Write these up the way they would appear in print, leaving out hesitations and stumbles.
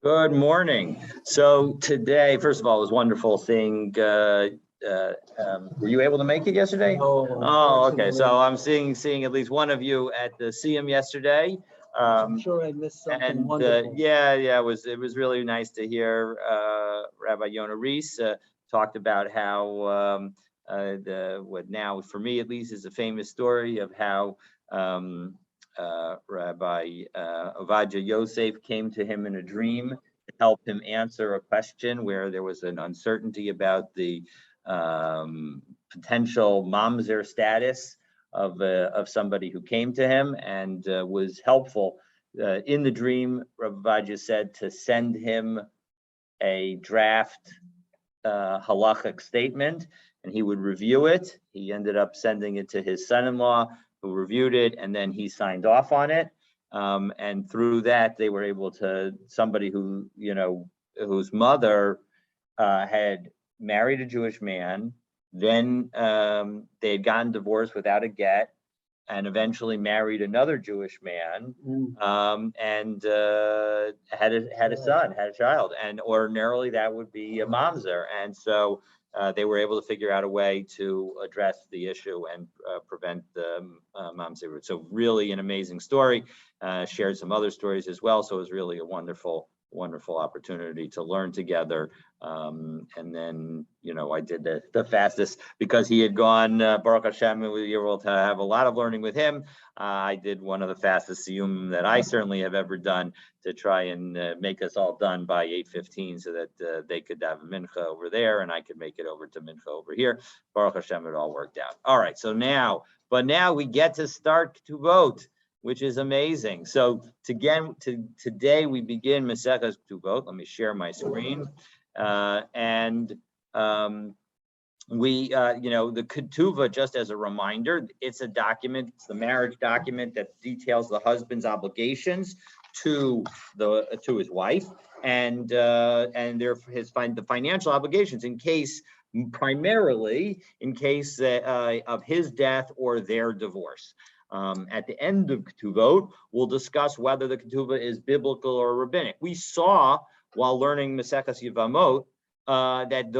Good morning. So today, first of all, it was wonderful seeing, were you able to make it yesterday? No, Oh, okay. So I'm seeing at least one of you at the CM yesterday. I'm sure I missed something wonderful. Yeah, it was really nice to hear Rabbi Yonah Rees talked about how what now for me at least is a famous story of how Rabbi Ovadia Yosef came to him in a dream to help him answer a question where there was an uncertainty about the potential mamzer status of somebody who came to him, and was helpful. In the dream, Rabbi Ovadia said to send him a draft halachic statement, and he would review it. He ended up sending it to his son-in-law, who reviewed it, and then he signed off on it. And through that, they were able to, somebody who, whose mother had married a Jewish man, then they had gotten divorced without a get, and eventually married another Jewish man, and had a son, had a child, and ordinarily that would be a mamzer, and so they were able to figure out a way to address the issue and prevent the mamzer. So really an amazing story. Shared some other stories as well, so it was really a wonderful opportunity to learn together. And then, I did the fastest because he had gone, Baruch Hashem, we were able to have a lot of learning with him. I did one of the fastest siyum that I certainly have ever done to try and make us all done by 8:15 so that they could have a mincha over there and I could make it over to mincha over here. Baruch Hashem, it all worked out. All right, so now we get to start Ketubot, which is amazing. So today we begin Maseches Ketubot. Let me share my screen. The Ketubah, just as a reminder, it's a document, it's the marriage document that details the husband's obligations to his wife, and the financial obligations primarily in case of his death or their divorce. At the end of Ketubot, we'll discuss whether the Ketubah is biblical or rabbinic. We saw while learning Maseches Yevamot that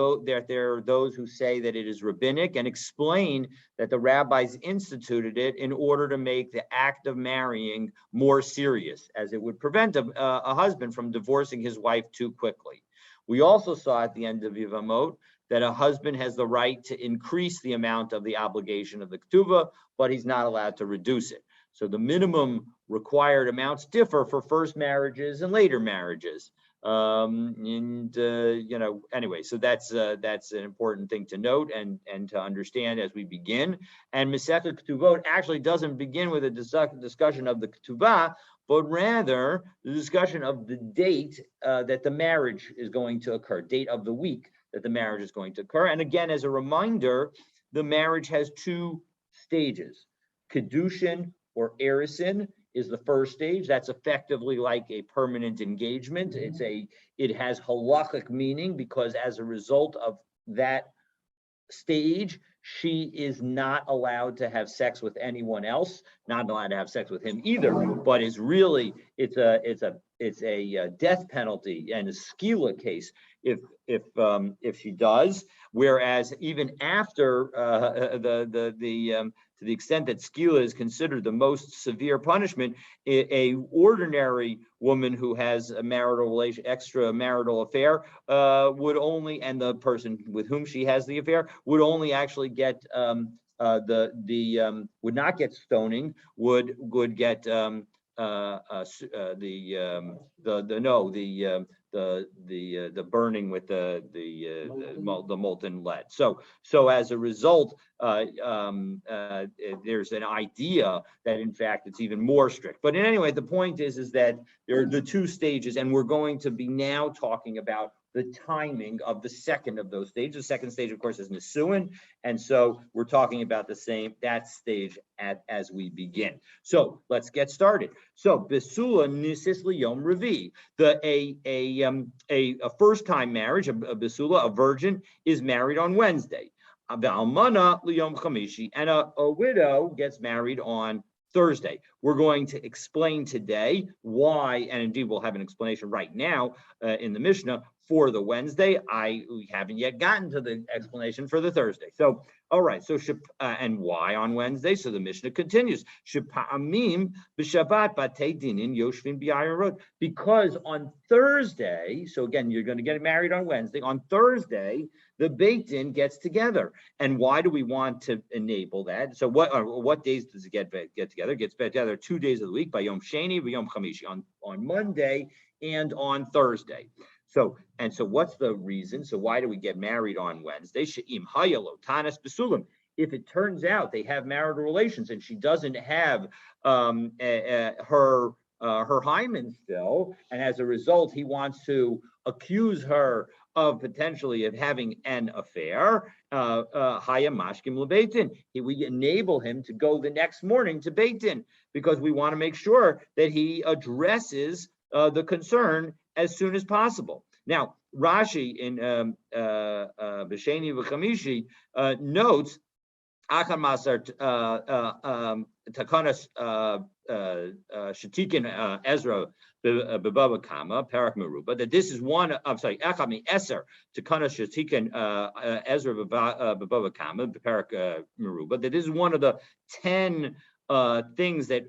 there are those who say that it is rabbinic and explain that the rabbis instituted it in order to make the act of marrying more serious, as it would prevent a husband from divorcing his wife too quickly. We also saw at the end of Yevamot that a husband has the right to increase the amount of the obligation of the ketubah, but he's not allowed to reduce it. So the minimum required amounts differ for first marriages and later marriages. Anyway, so that's an important thing to note and to understand as we begin. And Masechet Ketubot actually doesn't begin with a discussion of the ketubah, but rather the discussion of the date that the marriage is going to occur, date of the week that the marriage is going to occur. And again, as a reminder, the marriage has two stages. Kedushin or erisin is the first stage. That's effectively like a permanent engagement. It has halachic meaning because as a result of that stage, she is not allowed to have sex with anyone else, not allowed to have sex with him either, but it's a death penalty and a skila case if she does. Whereas even after to the extent that skila is considered the most severe punishment, a ordinary woman who has a extramarital affair would only, and the person with whom she has the affair would only actually get would not get stoning, would get the burning with the molten lead. So as a result, there's an idea that in fact it's even more strict. But anyway, the point is that there are the two stages, and we're going to be now talking about the timing of the second of those stages. The second stage, of course, is Nisuin, and so we're talking about that stage as we begin. So let's get started. So Besula Nisis Liyom Revi, a first-time marriage, a Besula, a virgin, is married on Wednesday. And a widow gets married on Thursday. We're going to explain today why, and indeed we'll have an explanation right now in the Mishnah for the Wednesday. We haven't yet gotten to the explanation for the Thursday. So, all right. So, and why on Wednesday? So the Mishnah continues. Shepa'amim b'Shabbat batei dinin yoshvin b'yayin rod. Because on Thursday, so again, you're going to get married on Wednesday. On Thursday, the Beit Din gets together. And why do we want to enable that? So what days does it get together? It gets together 2 days of the week, by Yom Sheni, by Yom Chamishi, on Monday and on Thursday. So what's the reason? So why do we get married on Wednesday? She'im hayalo tanas besulim. If it turns out they have marital relations and she doesn't have her hymen still, and as a result he wants to accuse her of potentially of having an affair, we enable him to go the next morning to Beit Din, because we want to make sure that he addresses the concern as soon as possible. Now, Rashi in B'Sheni V'Chamishi notes Akan Masar Takanas Shetikin Ezra B'Bava Kama Parak Meruba, that this is one. I'm sorry, Achami Eser Takanas Shetikin Ezra B'Bava Kama Parak Meruba, that this is one of the 10 things that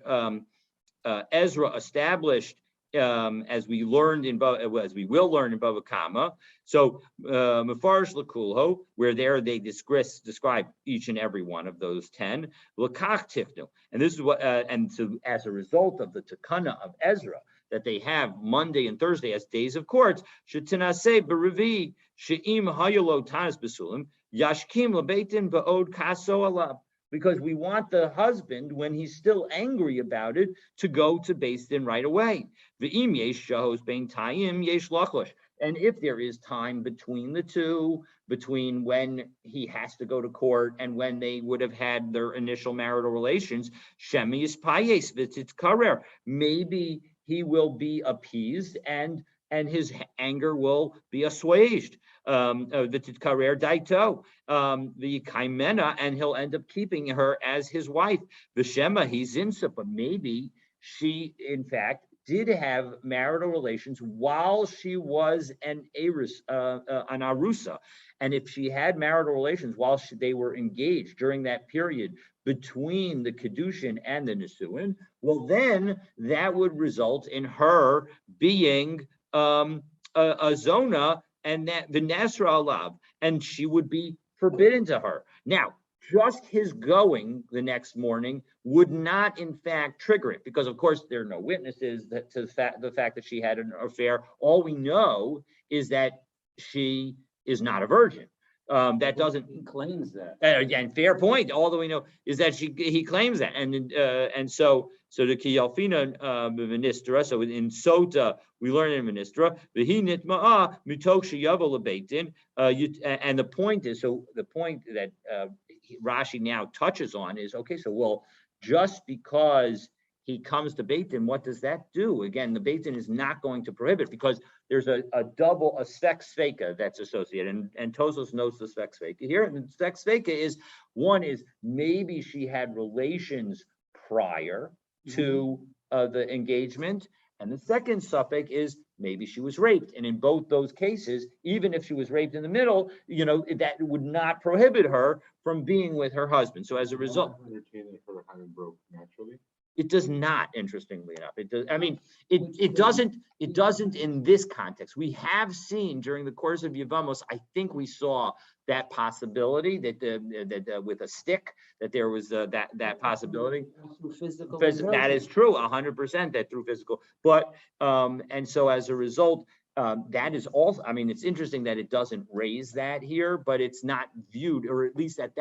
Ezra established. As we will learn in Bava Kama. So Mefarish Lakulho, where there they describe each and every one of those 10. Lakach Tifnu, and this is what, and so as a result of the Takana of Ezra, that they have Monday and Thursday as days of courts, Shetinase B'Revi She'im Hayalo Tanas Besulim Yashkim LaBeitin Ba'od Kaso Alab. Because we want the husband, when he's still angry about it, to go to Beis Din right away. And if there is time between the two, between when he has to go to court and when they would have had their initial marital relations, maybe he will be appeased and his anger will be assuaged. The kaimena, and he'll end up keeping her as his wife. The Shema, he's insa, but maybe she, in fact, did have marital relations while she was an arusa. And if she had marital relations while they were engaged during that period between the Kedushin and the Nisuin, well, then that would result in her being a zona, and that the Nasra Alav, and she would be forbidden to her. Now, just his going the next morning would not, in fact, trigger it, because, of course, there are no witnesses to the fact that she had an affair. All we know is that she is not a virgin. That doesn't. He claims that. Again, fair point. All that we know is that he claims that, and so the Kiyalfina Ministra. So in Sota we learn in Ministra the he nitma'a mitok sheyavo lebeitin. And the point is, so the point that Rashi now touches on is, okay, so well, just because he comes to Beit Din, what does that do? Again, the Beit Din is not going to prohibit, because there's a sex sveka that's associated, and Tosos notes the sex sveka here. And the sex sveka is, one is maybe she had relations prior to the engagement, and the second suffix is maybe she was raped. And in both those cases, even if she was raped in the middle, that would not prohibit her from being with her husband. So as a result, it does not, interestingly enough. It does. I mean, it doesn't in this context. We have seen during the course of Yevamos, I think we saw that possibility that with a stick, that there was that possibility. Through physical. That is true, 100%, that through physical. But and so as a result, that is also, I mean, it's interesting that it doesn't raise that here, but it's not viewed, or at least at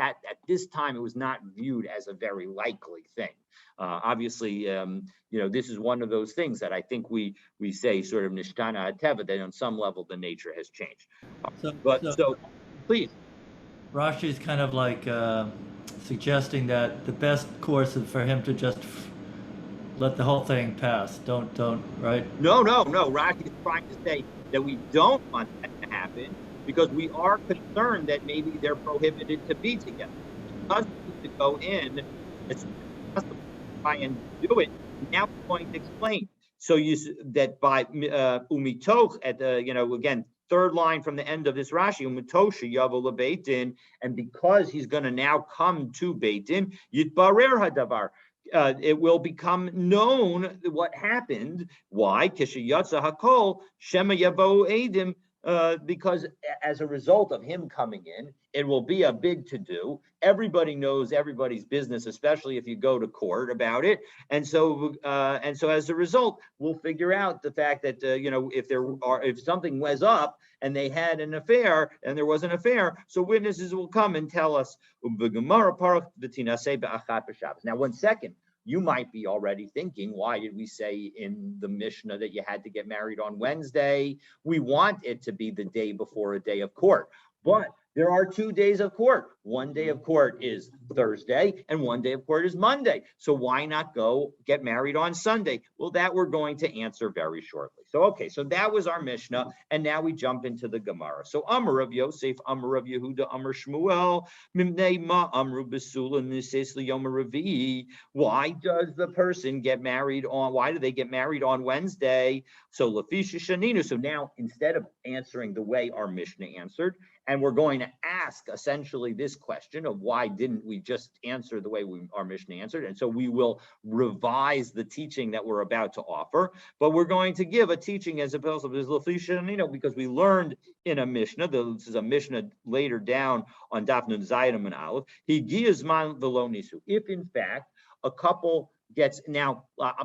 this time, it was not viewed as a very likely thing. Obviously, this is one of those things that I think we say sort of nishtana hateva, that on some level the nature has changed. So please. Rashi is kind of like suggesting that the best course is for him to just let the whole thing pass. Don't, right? No. Rashi is trying to say that we don't want that to happen, because we are concerned that maybe they're prohibited to be together. Husbands to go in, it's possible. try and do it. Now we're going to explain. So that by umitoch at the again third line from the end of this Rashi umitosha yavo lebeitin, and because he's going to now come to Beitin yitbarer hadavar. It will become known what happened. Why? Kishayatza hakol shema yavo edim. Because as a result of him coming in, it will be a big to-do. Everybody knows everybody's business, especially if you go to court about it. And so as a result, we'll figure out the fact that if something was up and they had an affair and there was an affair, so witnesses will come and tell us. Now, 1 second. You might be already thinking, why did we say in the Mishnah that you had to get married on Wednesday? We want it to be the day before a day of court. But there are 2 days of court. One day of court is Thursday and one day of court is Monday. So why not go get married on Sunday? Well, that we're going to answer very shortly. So that was our Mishnah, and now we jump into the Gemara. So Amar of Yosef, Amar of Yehuda, Amar Shmuel, Mimnei Ma Amru Besula Nises Liyom Revi'i. Why does the person get married on? Why do they get married on Wednesday? So Lafisha Shaninu. So now instead of answering the way our Mishnah answered, and we're going to ask essentially this question of why didn't we just answer the way our Mishnah answered? And so we will revise the teaching that we're about to offer, but we're going to give a teaching as opposed to this Lafisha, because we learned in a Mishnah, this is a Mishnah later down on Daf Nun Zayin and Aleph, he gives man velo nisu. If in fact a couple gets now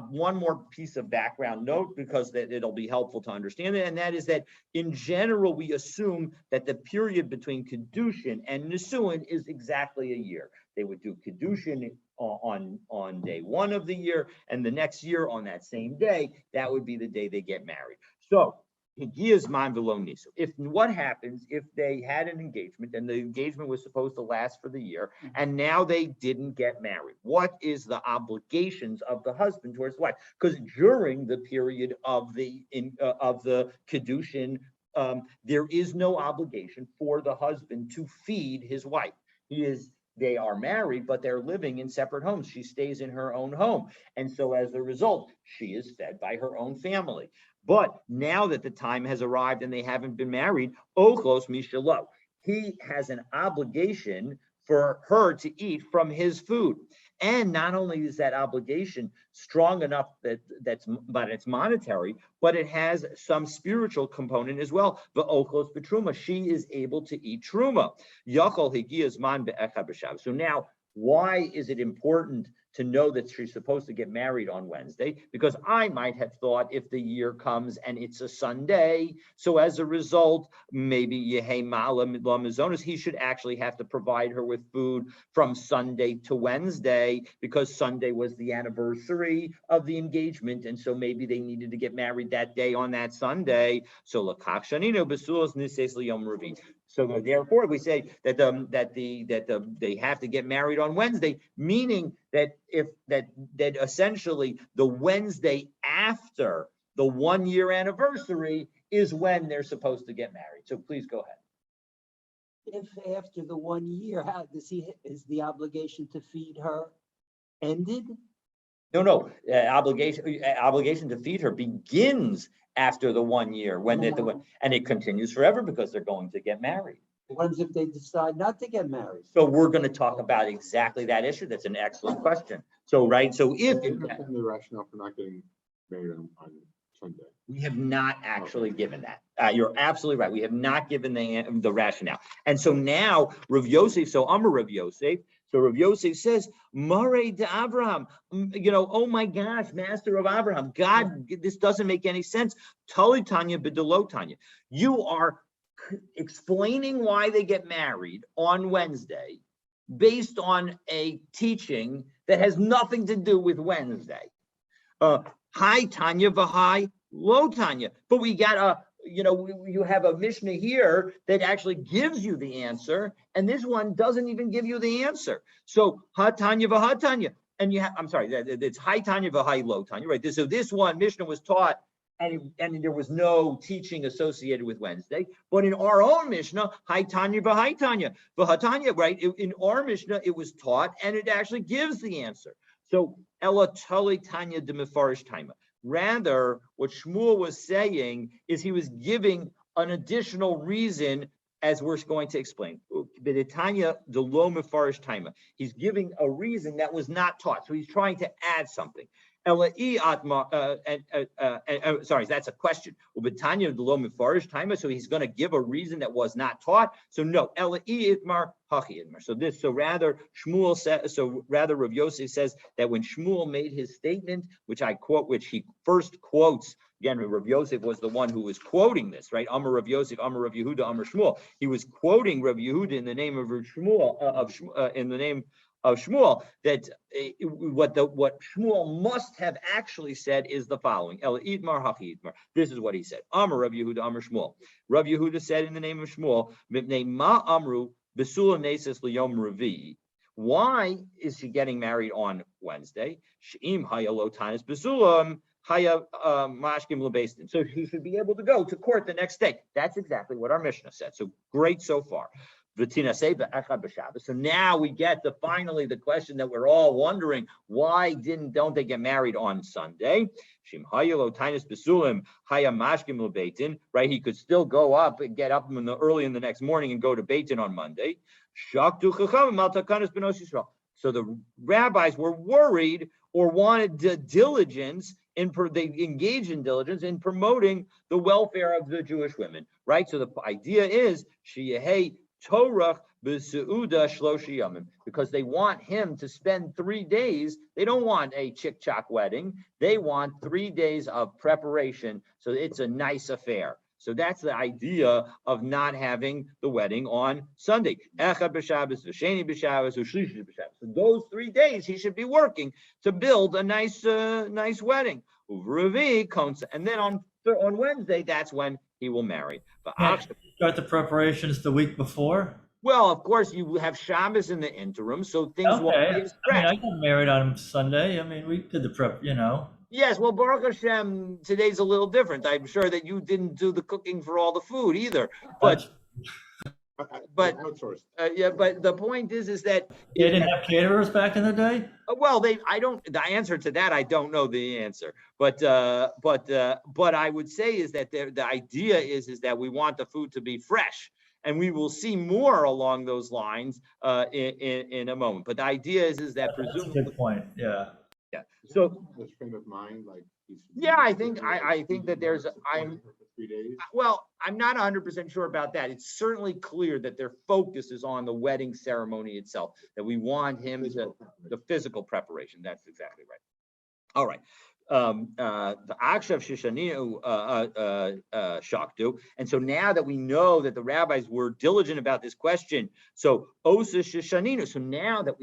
one more piece of background note, because it'll be helpful to understand it, and that is that in general we assume that the period between Kedushin and Nisuin is exactly a year. They would do Kedushin on day 1 of the year, and the next year on that same day, that would be the day they get married. So if what happens if they had an engagement and the engagement was supposed to last for the year and now they didn't get married? What is the obligations of the husband towards the wife? Because during the period of the Kedushin, there is no obligation for the husband to feed his wife. They are married, but they're living in separate homes. She stays in her own home. And so as a result, she is fed by her own family. But now that the time has arrived and they haven't been married, ochlos mishalo, he has an obligation for her to eat from his food. And not only is that obligation strong enough that it's monetary, but it has some spiritual component as well. The ochlos betruma, she is able to eat truma. Yachol higiyazman be'echad b'Shabbos. So now, why is it important to know that she's supposed to get married on Wednesday? Because I might have thought if the year comes and it's a Sunday, so as a result, maybe Yehei Mala Mizonos, he should actually have to provide her with food from Sunday to Wednesday, because Sunday was the anniversary of the engagement, and so maybe they needed to get married that day on that Sunday. So Lakach Shanino Besulos Nises Liyom Revi. So therefore, we say that they have to get married on Wednesday, meaning that that essentially the Wednesday after the 1 year anniversary is when they're supposed to get married. So please go ahead. If after the 1 year, is the obligation to feed her ended? No. Obligation to feed her begins after the 1 year and it continues forever because they're going to get married. What if they decide not to get married? So we're going to talk about exactly that issue. That's an excellent question. So if the rationale for not getting married on Sunday, we have not actually given that. You're absolutely right. We have not given the rationale. And so now Rav Yosef. So Amar Rav Yosef. So Rav Yosef says, Marei de Abraham, oh my gosh, master of Abraham, God, this doesn't make any sense. Tali Tanya b'delo Tanya. You are explaining why they get married on Wednesday based on a teaching that has nothing to do with Wednesday. Hi Tanya v'hai lo Tanya. But we got you have a Mishnah here that actually gives you the answer, and this one doesn't even give you the answer. So ha Tanya v'ha Tanya, and it's hi Tanya v'hai lo Tanya, right? So this one Mishnah was taught, and there was no teaching associated with Wednesday. But in our own Mishnah, hi Tanya v'hai Tanya v'ha Tanya, right? In our Mishnah, it was taught, and it actually gives the answer. So Ella tali Tanya de mefarish taima. Rather, what Shmuel was saying is he was giving an additional reason, as we're going to explain. Tanya de lo mefarish taima. He's giving a reason that was not taught, so he's trying to add something. Sorry, that's a question. So he's going to give a reason that was not taught. So no, so rather Shmuel said. So rather Rav Yosef says that when Shmuel made his statement, which I quote, which he first quotes. Again, Rav Yosef was the one who was quoting this, right? Amar Rav Yosef, Amar Rav Yehuda, Amar Shmuel. He was quoting Rav Yehuda in the name of Rav Shmuel, in the name of Shmuel, that what Shmuel must have actually said is the following. This is what he said. Amar Rav Yehuda, Amar Shmuel. Rav Yehuda said in the name of Shmuel, Ma Amru Besula Nesis Liyom Revi. Why is she getting married on Wednesday? She'im Hayalo Tanis Besulam. So he should be able to go to court the next day. That's exactly what our Mishnah said. So great so far. So now we get finally the question that we're all wondering: why don't they get married on Sunday? Right? He could still go up and get up early in the next morning and go to Beit Din on Monday. So the rabbis were worried or wanted diligence. They engage in diligence in promoting the welfare of the Jewish women, right? So the idea is sheyehei torach b'seuda shloshi yamim, because they want him to spend 3 days. They don't want a chick-chock wedding. They want 3 days of preparation, so it's a nice affair. So that's the idea of not having the wedding on Sunday. Echad b'Shabbos, v'sheni b'Shabbos, u'shlishi b'Shabbos. So those 3 days he should be working to build a nice wedding. And then on Wednesday, that's when he will marry. Start the preparations the week before. Well, of course, you have Shabbos in the interim, so things won't be as fresh. I got married on Sunday. We did the prep, Yes, well, Baruch Hashem, today's a little different. I'm sure that you didn't do the cooking for all the food either. But but the point is that they didn't have caterers back in the day. Well, the answer to that, I don't know the answer. But I would say is that the idea is that we want the food to be fresh. And we will see more along those lines in a moment. But the idea is that presumably. That's a good point. Yeah. Yeah. So. This frame of mind, like. Yeah, I think that there's. Well, I'm not 100% sure about that. It's certainly clear that their focus is on the wedding ceremony itself. That we want him the physical preparation. That's exactly right. All right. The Akshav Shishaninu Shaktu. And so now that we know that the rabbis were diligent about this question, so Osa Shishaninu. So now that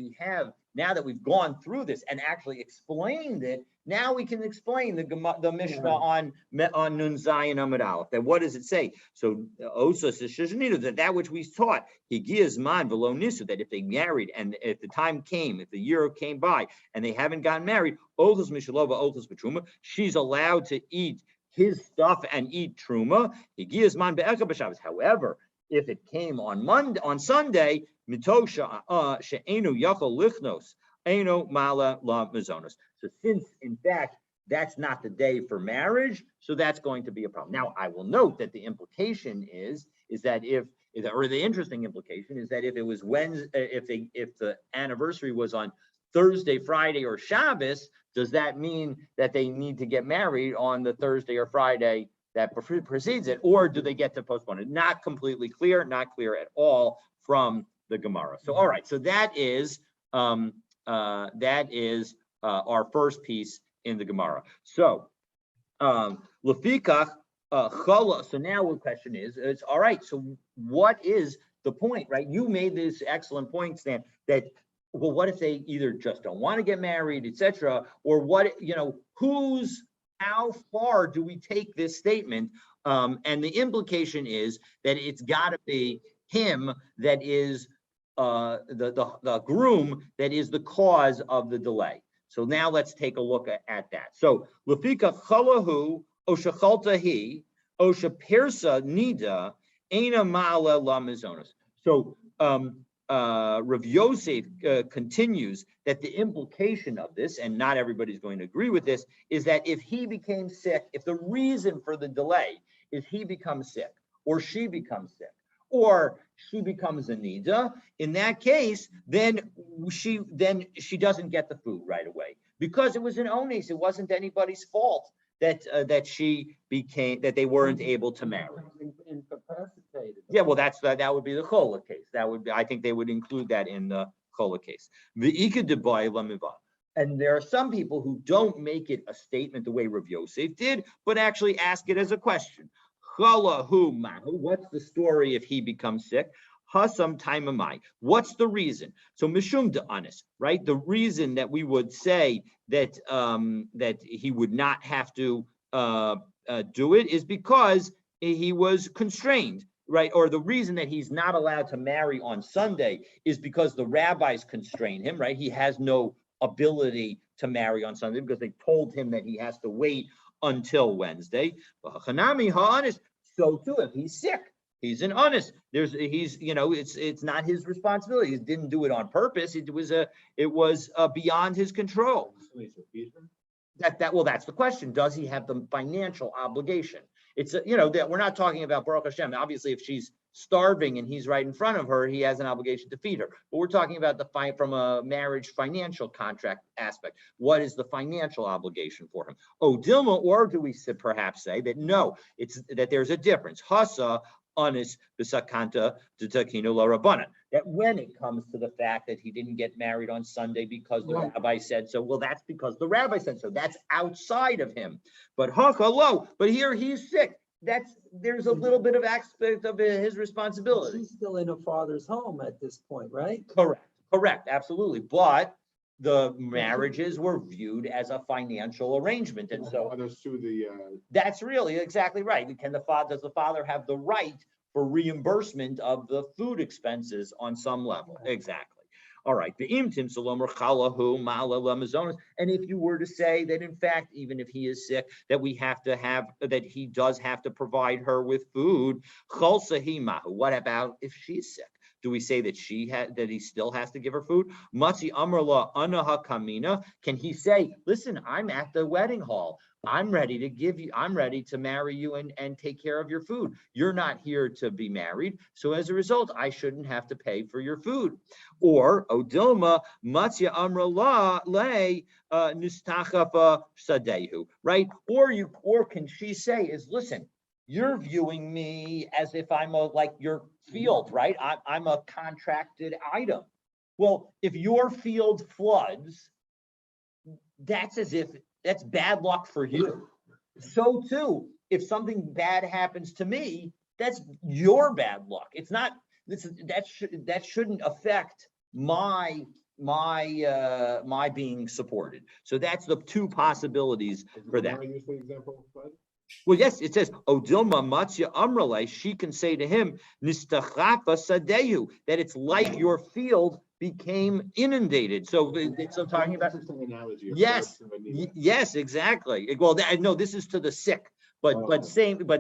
we've gone through this and actually explained it, now we can explain the Mishnah on Nun Zayin Amud Aleph. That what does it say? So Osa Shishaninu, that which we taught, Higias Man Velo Nisu, that if they married and if the time came, if the year came by and they haven't gotten married, Ochos Mishalova, Ochos B'Truma, she's allowed to eat his stuff and eat Truma. Higias Man Be'echa B'Shabbos. However, if it came on Sunday, Mitosha She'enu Yachol Lichnos, Eno Mala La Mizonos. So since, in fact, that's not the day for marriage, so that's going to be a problem. Now, I will note that the implication is that the interesting implication is that if it was Wednesday, if the anniversary was on Thursday, Friday, or Shabbos, does that mean that they need to get married on the Thursday or Friday that precedes it, or do they get to postpone it? Not completely clear, not clear at all from the Gemara. So, all right, so that is our first piece in the Gemara. So, Lefikach Chala. So now the question is all right. So what is the point, right? You made this excellent point, Stan, that well, what if they either just don't want to get married, etc., or what? How far do we take this statement? And the implication is that it's got to be him that is the groom that is the cause of the delay. So now let's take a look at that. So Lefika chalahu oshachalta he osha pirsa nida ena ma'ala la mizonos. So Rav Yosef continues that the implication of this, and not everybody's going to agree with this, is that if he became sick, if the reason for the delay is he becomes sick, or she becomes sick, or she becomes a nida, in that case, then she doesn't get the food right away because it was an ones. It wasn't anybody's fault that they weren't able to marry. Incapacitated. Yeah, well, that would be the chola case. That would be, I think they would include that in the chola case. And there are some people who don't make it a statement the way Rav Yosef did, but actually ask it as a question. What's the story if he becomes sick? Hasam taimamai. What's the reason? So mishum de anis, right? The reason that we would say that that he would not have to do it is because he was constrained, right? Or the reason that he's not allowed to marry on Sunday is because the rabbis constrain him, right? He has no ability to marry on Sunday because they told him that he has to wait until Wednesday. So too, if he's sick, he's an honest. It's not his responsibility. He didn't do it on purpose. It was beyond his control. That's the question. Does he have the financial obligation? It's that we're not talking about Baruch Hashem. Obviously, if she's starving and he's right in front of her, he has an obligation to feed her. But we're talking about from a marriage financial contract aspect. What is the financial obligation for him? Oh, Dilma, or do we perhaps say that no, it's that there's a difference. Hasa anis b'sakanta d'takinu l'rabbanan. That when it comes to the fact that he didn't get married on Sunday because the rabbi said so, well, that's because the rabbi said so. That's outside of him. But hakalo, but here he's sick. There's a little bit of aspect of his responsibility. She's still in her father's home at this point, right? Correct, absolutely. But the marriages were viewed as a financial arrangement, and so that's really exactly right. Does the father have the right for reimbursement of the food expenses on some level? Exactly. All right. And if you were to say that, in fact, even if he is sick, that he does have to provide her with food, what about if she's sick? Do we say that he still has to give her food? Matzi amrla anaha kamina. Can he say, listen, I'm at the wedding hall. I'm ready to marry you and take care of your food. You're not here to be married. So as a result, I shouldn't have to pay for your food. Or Odilma Matzia Amrala Le Nistachafa Sadehu, right? Or can she say listen, you're viewing me as if I'm like your field, right? I'm a contracted item. Well, if your field floods, that's bad luck for you. So too, if something bad happens to me, that's your bad luck. It's not that shouldn't affect my being supported. So that's the two possibilities for that. Well, yes, it says, Odilma Matzia Amrale, she can say to him, Nistachafa Sadehu, that it's like your field became inundated. So talking about yes, exactly. Well, no, this is to the sick. But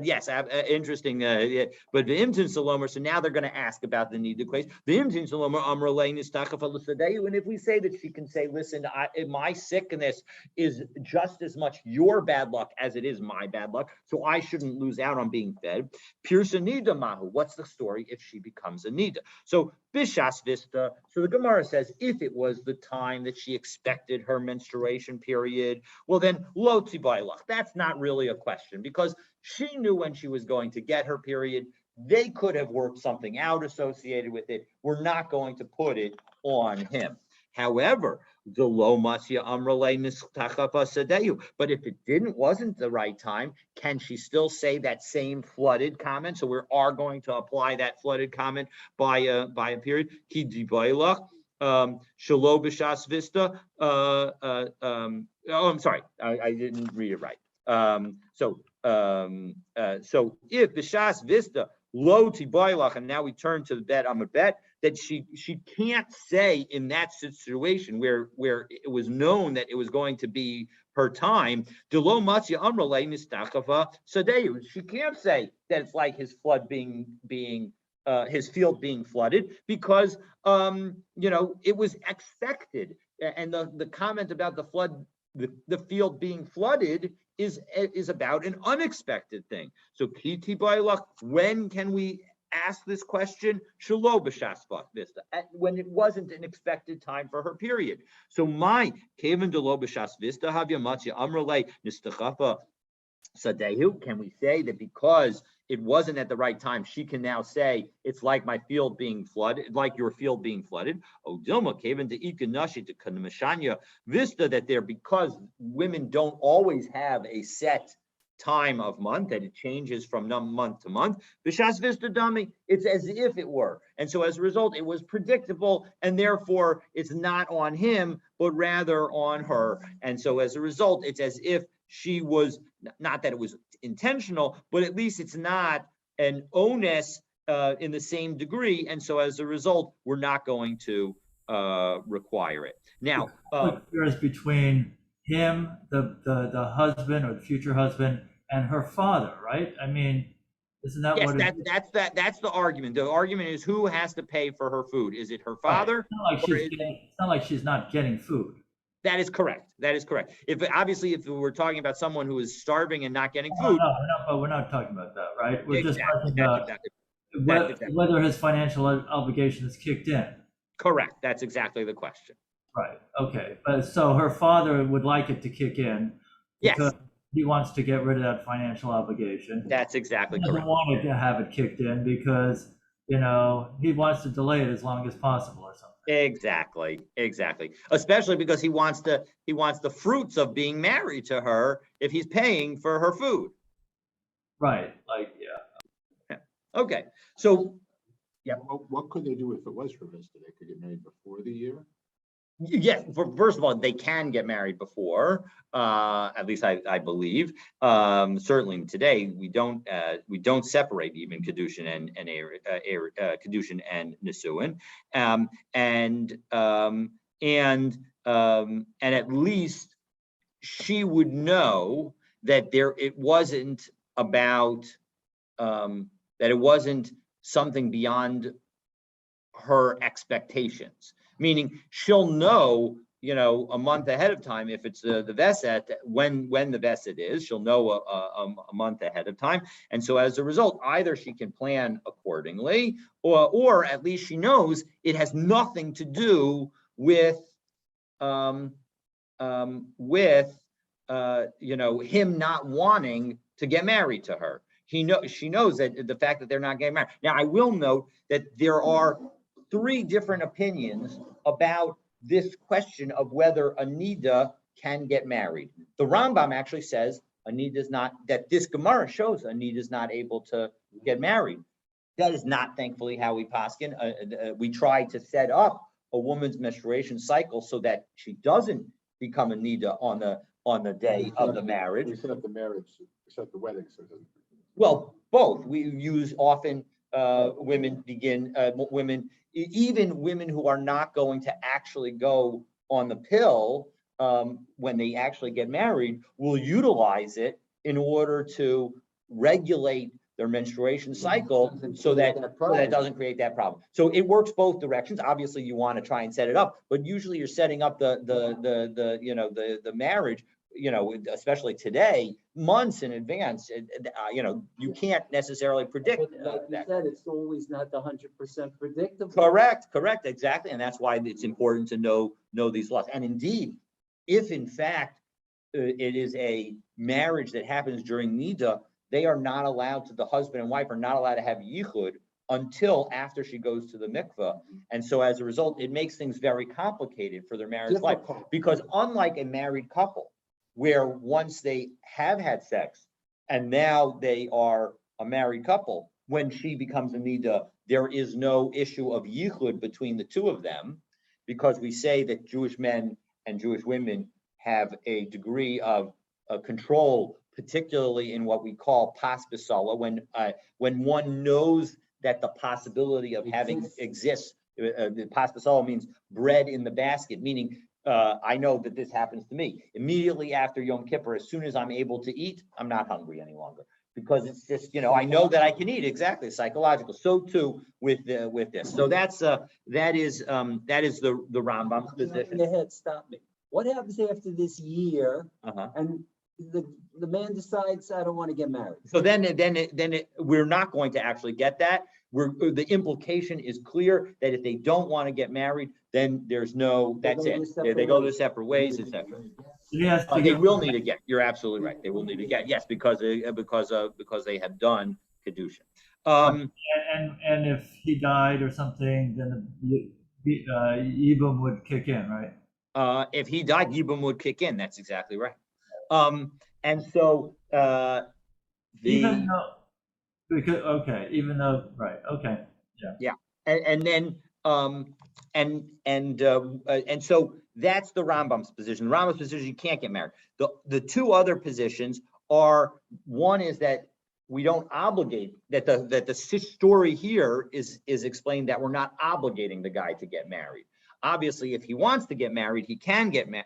yes, interesting. But the Imtin Salomer, so now they're going to ask about the need to place. The Imtin Salomer Amralein is and if we say that she can say, listen, my sickness is just as much your bad luck as it is my bad luck, so I shouldn't lose out on being fed. Pirsa Nida Mahu. What's the story if she becomes a Nida? So Bishas Vista. So the Gemara says if it was the time that she expected her menstruation period, well then lo tibailach. That's not really a question because she knew when she was going to get her period. They could have worked something out associated with it. We're not going to put it on him. However, the lo masya amrale nistachafa sadeyu. But if it wasn't the right time, can she still say that same flooded comment? So we are going to apply that flooded comment by a period. Ki dibailach shalo b'shas vista. I'm sorry, I didn't read it right. So if b'shas vista lo tibailach, and now we turn to the bet. I'm a bet that she can't say in that situation where it was known that it was going to be her time. She can't say that it's like his flood being his field being flooded because, it was expected. And the comment about the flood, the field being flooded is about an unexpected thing. So kiti bailach, when can we ask this question? Shelo b'shas vista, when it wasn't an expected time for her period. So my kaven de lo b'shas vista havya matzia amrale nistachafa sadehu. Can we say that because it wasn't at the right time, she can now say it's like my field being flooded, like your field being flooded? Oh, Dilma kaven de ikanashi to kanamashanya vista, that there, because women don't always have a set time of month, that it changes from month to month. B'shas vista dummy, it's as if it were. And so as a result, it was predictable, and therefore it's not on him, but rather on her. And so as a result, it's as if she was, not that it was intentional, but at least it's not an onus in the same degree. And so as a result, we're not going to require it. Now, Whereas between him, the husband or the future husband, and her father, right? I mean, isn't that yes, what it is? that's the argument. The argument is who has to pay for her food? Is it her father? Right. It's not like she's not getting food. That is correct. That is correct. If we're talking about someone who is starving and not getting food, We're not talking about that, right? We're exactly, just talking about whether his financial obligation is kicked in. Correct. That's exactly the question. Right. Okay. But so her father would like it to kick in because he wants to get rid of that financial obligation. That's exactly correct. He doesn't want to have it kicked in because, he wants to delay it as long as possible or something. Exactly. Especially because he wants the fruits of being married to her if he's paying for her food. Right. Okay. So, What could they do if it was for Vista? They could get married before the year? yes, first of all, they can get married before, at least I believe. Certainly today we don't separate even kedushin and kedushin and nisuin, and at least she would know that it wasn't about that it wasn't something beyond her expectations. Meaning she'll know, a month ahead of time if it's the Veset, when the Veset is, she'll know a month ahead of time. And so as a result, either she can plan accordingly, or at least she knows it has nothing to do with him not wanting to get married to her. She knows that the fact that they're not getting married. Now, I will note that there are 3 different opinions about this question of whether a nida can get married. The Rambam actually says a nida is not, that this Gemara shows a nida is not able to get married. That is not, thankfully, how we paskin. We try to set up a woman's menstruation cycle so that she doesn't become a nida on the day of the marriage. We set up the marriage, we set up the wedding. So well, both. We use often even women who are not going to actually go on the pill when they actually get married will utilize it in order to regulate their menstruation cycle so that it doesn't create that problem. So it works both directions. Obviously, you want to try and set it up, but usually you're setting up the marriage, especially today, months in advance. You can't necessarily predict Like you that. said, it's always not 100% predictable. Correct, exactly, and that's why it's important to know these laws. And indeed, if in fact it is a marriage that happens during nida, they are not allowed to. The husband and wife are not allowed to have yichud until after she goes to the mikveh, and so as a result, it makes things very complicated for their marriage life. Because unlike a married couple, where once they have had sex and now they are a married couple, when she becomes a nida, there is no issue of yichud between the two of them, because we say that Jewish men and Jewish women have a degree of control, particularly in what we call pas b'sala, when one knows that the possibility of having exists. The pas b'sala means bread in the basket, meaning I know that this happens to me. Immediately after Yom Kippur, as soon as I'm able to eat, I'm not hungry any longer, because it's just, I know that I can eat, exactly, psychological. So too with this. So that is the Rambam's position. Your head, stop me. What happens after this year Uh-huh. and the man decides, I don't want to get married? So then we're not going to actually get that. The implication is clear that if they don't want to get married, then there's no, that's They go it. their They separate go their ways. separate ways, etc. Yes, They will need a get. You're absolutely right. They will need a get. Yes, because they have done kedushin. and if he died or something, then the Yibum would kick in, right? If he died, Yibum would kick in. That's exactly right. And so Even though, because, okay, even though, right, okay, yeah, and then and so that's the Rambam's position. The Rambam's position, you can't get married. The two other positions are, one is that we don't obligate, that the story here is explained that we're not obligating the guy to get married. Obviously, if he wants to get married, he can get married.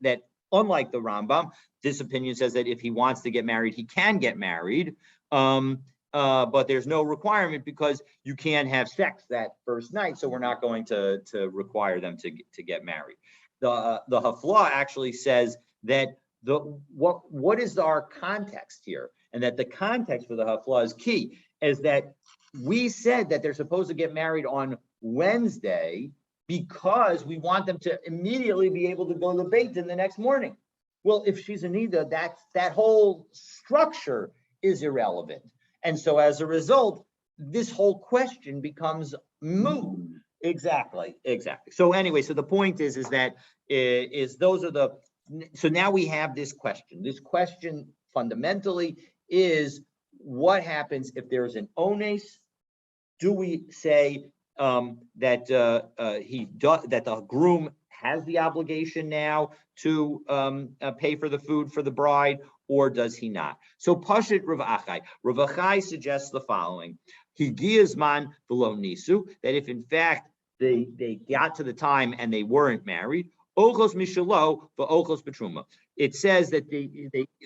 That unlike the Rambam, this opinion says that if he wants to get married, he can get married. But there's no requirement because you can't have sex that first night, so we're not going to require them to get married. The Haflah actually says that what is our context here, and that the context for the Haflah is key, is that we said that they're supposed to get married on Wednesday because we want them to immediately be able to go to the Beit Din the next morning. Well, if she's a nida, that whole structure is irrelevant. And so as a result, this whole question becomes moot. Exactly. So anyway, so the point is that so now we have this question. This question fundamentally is, what happens if there's an ones? Do we say that the groom has the obligation now to pay for the food for the bride, or does he not? So Pashit Rav Achai suggests the following: Higiyazman below Nisu, that if in fact they got to the time and they weren't married, Ochos Mishalo for Ochos Betruma. It says that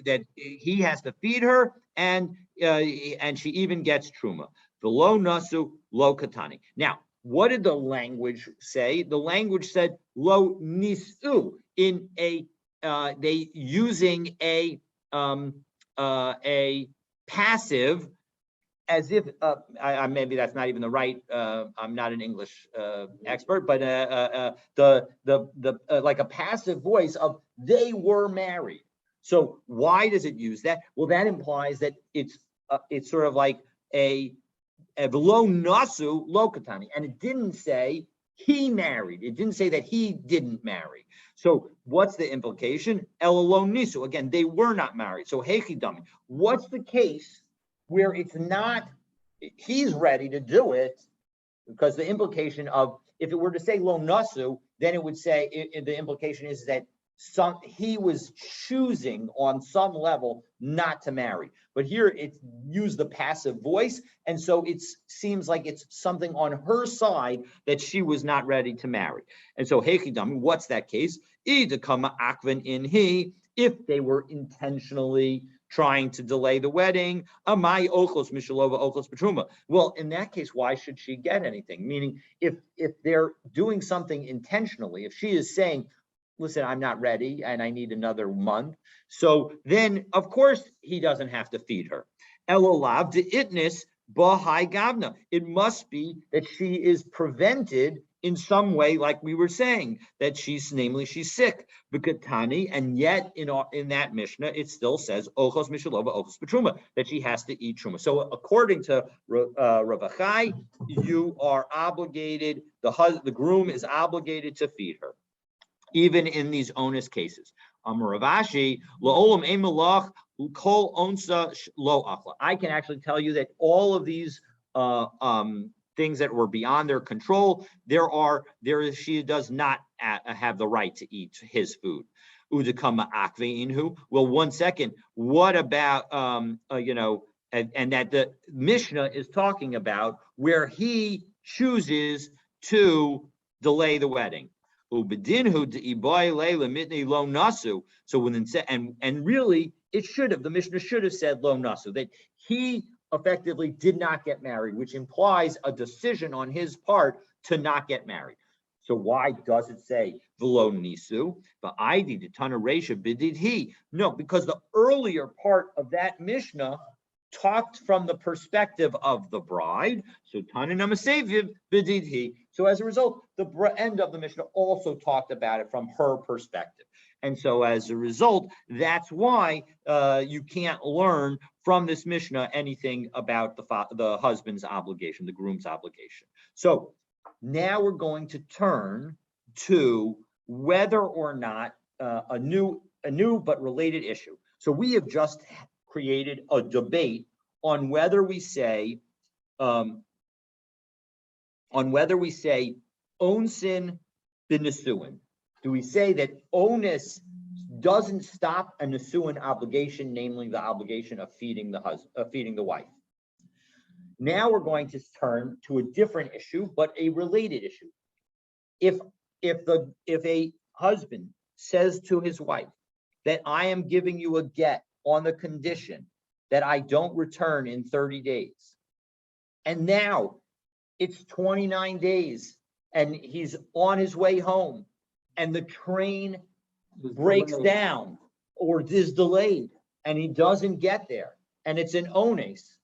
that he has to feed her, and she even gets truma. Below Nasu, lo katani. Now, what did the language say? The language said lo nisu in they using a passive, as if maybe that's not even the right. I'm not an English expert, but the like a passive voice of they were married. So why does it use that? Well, that implies that it's sort of like a lo nasu lo katani, and it didn't say he married. It didn't say that he didn't marry. So what's the implication? El lo nisu. Again, they were not married. So hechidami. What's the case where it's not, he's ready to do it? Because the implication of, if it were to say lo nasu, then it would say the implication is that he was choosing on some level not to marry. But here it's used the passive voice, and so it seems like it's something on her side that she was not ready to marry. And so hechidami, what's that case? Idakama akven in he, if they were intentionally trying to delay the wedding. Amai ochos mishalova ochos betruma. Well, in that case, why should she get anything? Meaning, if they're doing something intentionally, if she is saying, listen, I'm not ready and I need another month, so then of course he doesn't have to feed her. Elolav de itnis bahai gavna. It must be that she is prevented in some way, like we were saying, that she's sick, Bikatani, and yet in that Mishnah it still says ochos mishalova ochos betruma, that she has to eat truma. So according to Rav Achai, you are obligated, the groom is obligated to feed her, even in these onus cases. Ravashi, la'olam emelach kol onsa lo achla. I can actually tell you that all of these things that were beyond their control, she does not have the right to eat his food. Udakama akve inhu. Well, 1 second. What about and that the Mishnah is talking about where he chooses to delay the wedding. So when and really it should have, the Mishnah should have said lo nasu, that he effectively did not get married, which implies a decision on his part to not get married. So why does it say v'lo nisu? But ID the Tana Reisha bidid he? No, because the earlier part of that Mishnah talked from the perspective of the bride. So Tana Namaseviv bidid he. So as a result, the end of the Mishnah also talked about it from her perspective. And so as a result, that's why you can't learn from this Mishnah anything about the husband's obligation, the groom's obligation. So now we're going to turn to whether or not a new but related issue. So we have just created a debate on whether we say onsin b'nesuin. Do we say that onus doesn't stop a nesuin obligation, namely the obligation of feeding the wife? Now we're going to turn to a different issue, but a related issue. If a husband says to his wife that I am giving you a get on the condition that I don't return in 30 days, and now it's 29 days and he's on his way home and the train breaks down or is delayed and he doesn't get there and it's an ones,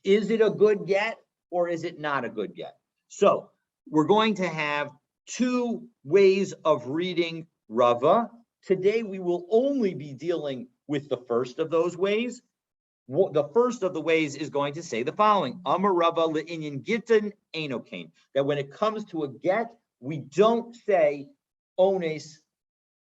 is it a good get or is it not a good get? So we're going to have two ways of reading Rava. Today we will only be dealing with the first of those ways. The first of the ways is going to say the following: Amar Rava le'inyan gittin eino kain. That when it comes to a get, we don't say ones,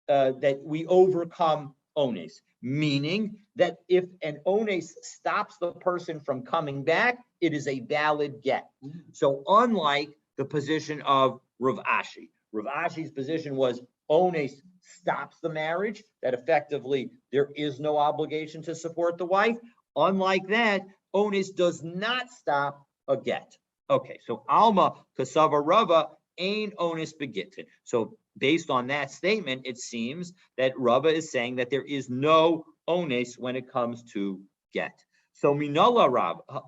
that we overcome ones. Meaning that if an ones stops the person from coming back, it is a valid get. So unlike the position of Rav Ashi, Rav Ashi's position was ones stops the marriage, that effectively there is no obligation to support the wife. Unlike that, onus does not stop a get. Okay, so Alma Kasava Rava ain onus begittin. So based on that statement, it seems that Rava is saying that there is no onus when it comes to get. So Minala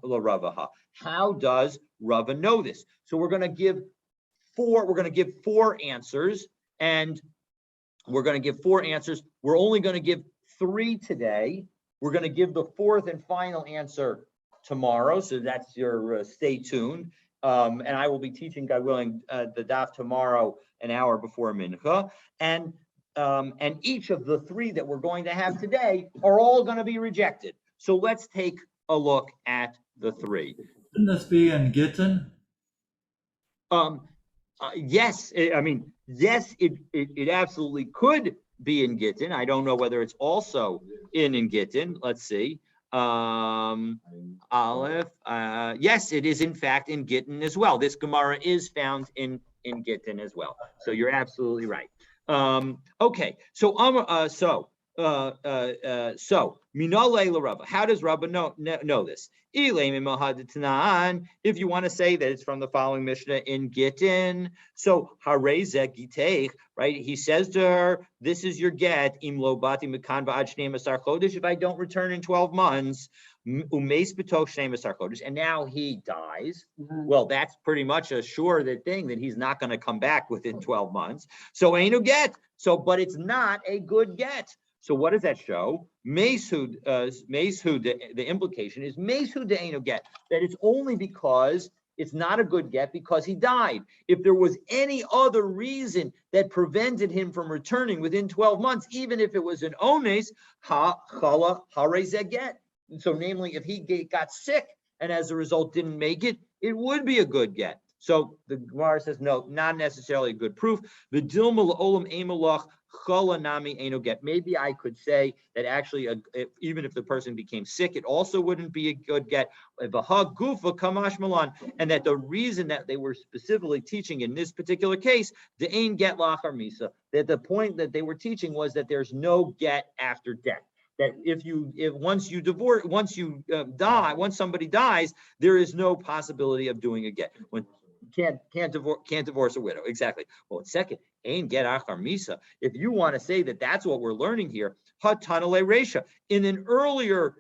Ravaha, how does Rava know this? So we're going to give four answers, and we're going to give four answers. We're only going to give three today. We're going to give the fourth and final answer tomorrow. So that's your stay tuned. And I will be teaching, God willing, the daf tomorrow, an hour before Mincha. And each of the three that we're going to have today are all going to be rejected. So let's take a look at the three. Shouldn't this be in Gittin? Yes, it absolutely could be in Gittin. I don't know whether it's also in Gittin. Let's see. Aleph. Yes, it is in fact in Gittin as well. This Gemara is found in Gittin as well. So you're absolutely right. Okay. So Minale Rava. How does Rava know this? If you want to say that it's from the following Mishnah in Gittin, so Harezek Giteich, right? He says to her, "This is your get. Im lo bati mekan va'ad shnei masar chodesh. If I don't return in 12 months, umeis b'toch shnei masar chodesh, and now he dies. Well, that's pretty much a sure thing that he's not going to come back within 12 months. So ain't no get. So, but it's not a good get. So what does that show? Meshud, the implication is Meshud de'eno get, that it's only because it's not a good get because he died. If there was any other reason that prevented him from returning within 12 months, even if it was an ones, chala harezeh get. And so namely, if he got sick and as a result didn't make it, it would be a good get. So the Gemara says, no, not necessarily a good proof. The dilma olam emalach chala nami eno get. Maybe I could say that actually, even if the person became sick, it also wouldn't be a good get. V'ha gufa kamash malan, and that the reason that they were specifically teaching in this particular case, the ein get lachar misa, that the point that they were teaching was that there's no get after death. That once somebody dies, there is no possibility of doing a get. When can't divorce a widow. Exactly. Well, second, ain get achar misa. If you want to say that that's what we're learning here, hatanale resha. In an earlier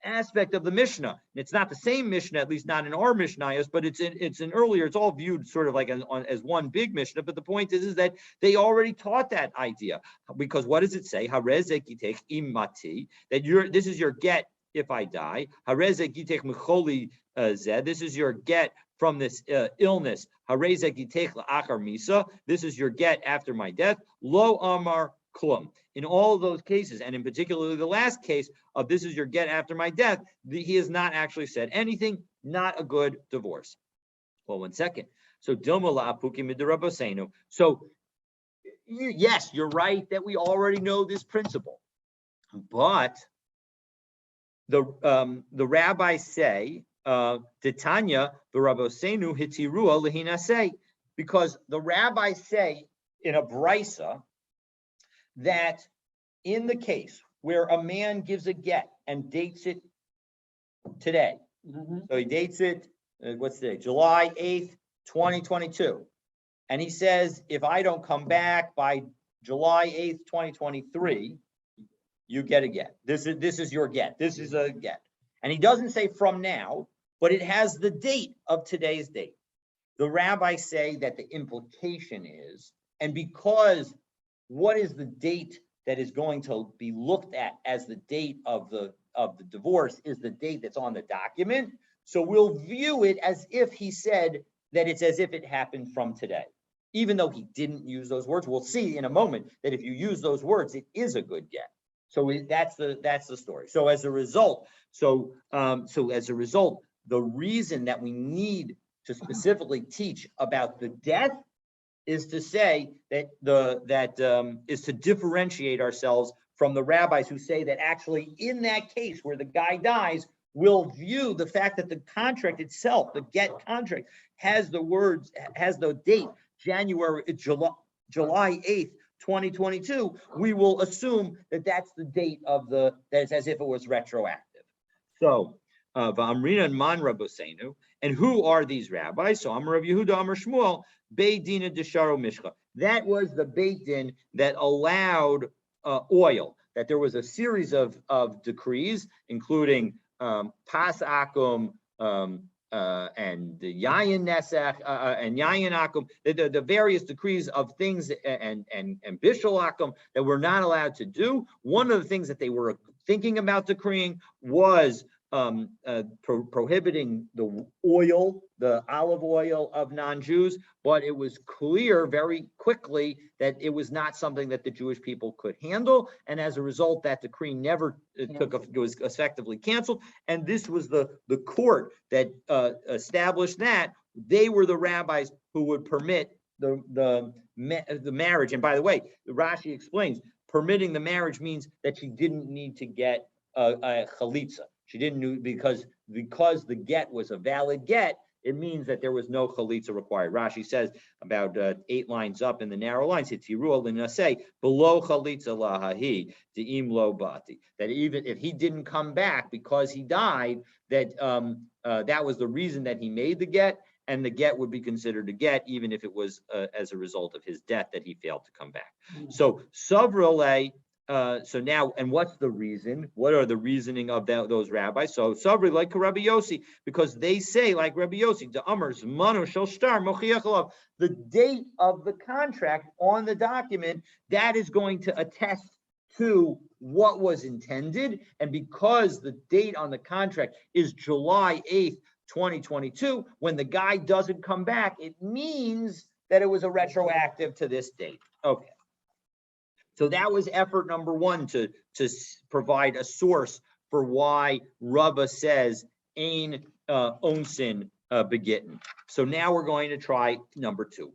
aspect of the Mishnah. And it's not the same Mishnah, at least not in our Mishnayos, but it's in earlier. It's all viewed sort of like as one big Mishnah. But the point is that they already taught that idea, because what does it say? Harezek yitech imati, that this is your get if I die. Harezek yitech mecholi zed. This is your get from this illness. Harezek yitech la'achar misa. This is your get after my death. Lo amar klum. In all of those cases, and in particular the last case of this is your get after my death, he has not actually said anything, not a good divorce. Well, 1 second. So dilma la'apuki midrabosenu. So yes, you're right that we already know this principle, but the rabbis say Titanya v'rabosenu hitirua lehinasei, because the rabbis say in a brisa that in the case where a man gives a get and dates it today, so he dates it, what's today, July 8th, 2022, and he says, if I don't come back by July 8th, 2023, you get a get. This is your get. This is a get. And he doesn't say from now, but it has the date of today's date. The rabbis say that the implication is, and because what is the date that is going to be looked at as the date of the divorce is the date that's on the document. So we'll view it as if he said that it's as if it happened from today. Even though he didn't use those words, we'll see in a moment that if you use those words, it is a good get. So that's the story. So as a result, the reason that we need to specifically teach about the death is to say that is to differentiate ourselves from the rabbis who say that actually in that case where the guy dies, we'll view the fact that the contract itself, the get contract, has the date July 8th, 2022. We will assume that that's the date of that's as if it was retroactive. So V'amrina and Man Rabosenu, and who are these rabbis? So Amar Rav Yehuda, Amar Shmuel, Beit Dina Desharo Mishcha. That was the Beit Din that allowed oil. That there was a series of decrees, including Pas Akum and the Yayin Nesach and Yayin Akum, the various decrees of things and Bishul Akum that we're not allowed to do. One of the things that they were thinking about decreeing was prohibiting the olive oil of non-Jews, but it was clear very quickly that it was not something that the Jewish people could handle, and as a result, that decree never was effectively canceled. And this was the court that established that. They were the rabbis who would permit the marriage. And by the way, Rashi explains permitting the marriage means that she didn't need to get a chalitza. She didn't know because the get was a valid get. It means that there was no chalitza required. Rashi says about 8 lines up in the narrow lines, below chalitza lahahi de'im lo bati. That even if he didn't come back because he died, that that was the reason that he made the get, and the get would be considered a get even if it was as a result of his death that he failed to come back. So savrale. So now, and what's the reason? What are the reasoning of those rabbis? So Sabri, like Rabbi Yossi, because they say, like Rabbi Yossi, the Amars Manu Shel Shtar Mochiach Alav, the date of the contract on the document, that is going to attest to what was intended. And because the date on the contract is July 8th, 2022, when the guy doesn't come back, it means that it was a retroactive to this date. Okay. So that was effort number one to provide a source for why Rabbah says Ein Onsin Begitten. So now we're going to try number 2.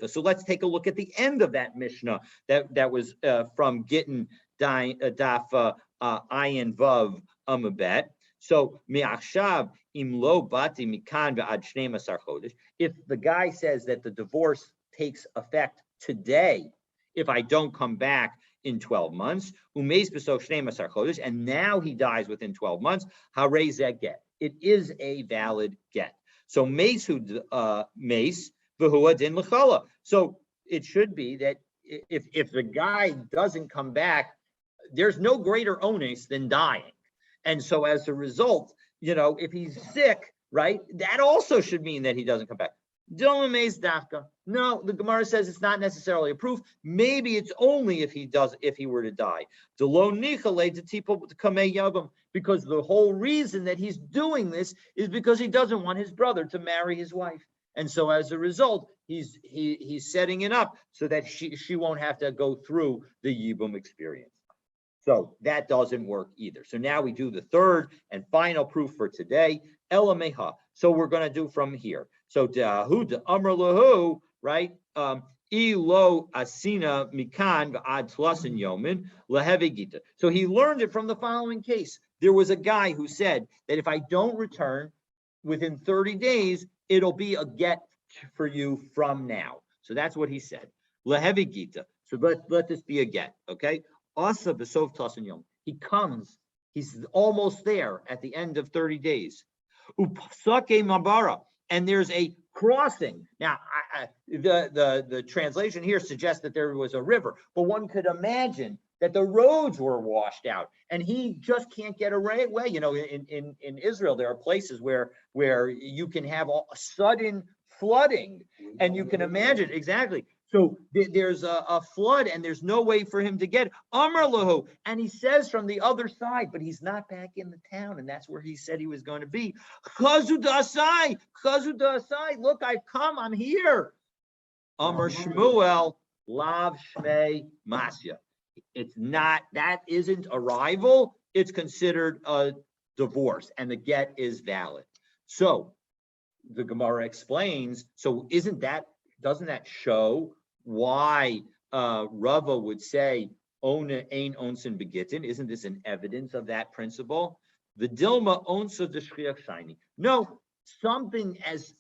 So let's take a look at the end of that Mishnah that was from Gittin Daf Ayin Vav Amabet. So mi'achshav im lo bati mikan ve'ad shnei masar chodesh. If the guy says that the divorce takes effect today, if I don't come back in 12 months, umeis b'sof shnei masar chodesh, and now he dies within 12 months, harei zeh get. It is a valid get. So meis v'hu din l'chala. So it should be that if the guy doesn't come back, there's no greater onus than dying. And so as a result, if he's sick, right, that also should mean that he doesn't come back. No, the Gemara says it's not necessarily a proof. Maybe it's only if he were to die. Because the whole reason that he's doing this is because he doesn't want his brother to marry his wife. And so as a result, he's setting it up so that she won't have to go through the Yibum experience. So that doesn't work either. So now we do the third and final proof for today, Elameha. So we're going to do from here. So Dahu de Amr Lahu, right? Ilo Asina Mikan V'ad Tlasin Yomin Lehevi Gita. So he learned it from the following case. There was a guy who said that if I don't return within 30 days, it'll be a get for you from now. So that's what he said. Lehevi Gita. So let this be a get, okay? Asa B'sov Tlasin Yom. He comes. He's almost there at the end of 30 days. Upsake Mabara. And there's a crossing. Now, the translation here suggests that there was a river, but one could imagine that the roads were washed out and he just can't get away. In Israel, there are places where you can have a sudden flooding, and you can imagine exactly. So there's a flood and there's no way for him to get Amar Lahu. And he says from the other side, but he's not back in the town. And that's where he said he was going to be. Chazu da'asai, look, I've come, I'm here. Amar Shmuel, Lav Shmei Masya. It's not, that isn't arrival. It's considered a divorce and the get is valid. So the Gemara explains, so doesn't that show why Rava would say Ona ein onsen begitin? Isn't this an evidence of that principle? The Dilma onsa de shchiach shiny. No, something as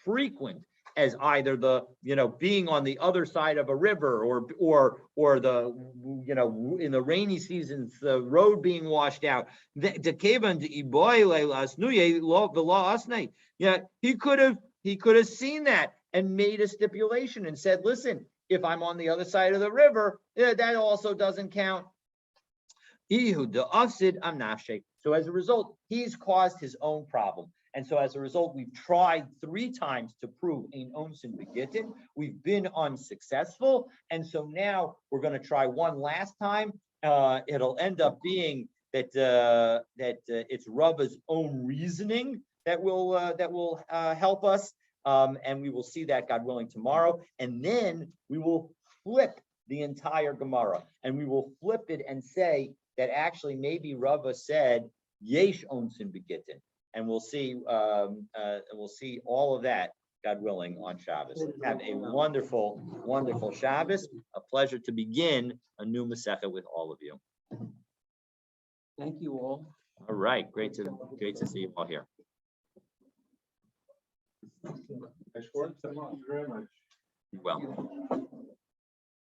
frequent as either the being on the other side of a river or the in the rainy seasons the road being washed out. Yeah, he could have seen that and made a stipulation and said, listen, if I'm on the other side of the river, that also doesn't count. So as a result, he's caused his own problem. And so as a result, we've tried 3 times to prove ein onsen begitin. We've been unsuccessful. And so now we're going to try one last time. It'll end up being that it's Rava's own reasoning that will help us. And we will see that, God willing, tomorrow. And then we will flip the entire Gemara. And we will flip it and say that actually maybe Rava said yesh onsen begitin. And we'll see all of that, God willing, on Shabbos. Have a wonderful, wonderful Shabbos. A pleasure to begin a new Masechah with all of you. Thank you all. All right, great to see you all here. Thank you very much. Well.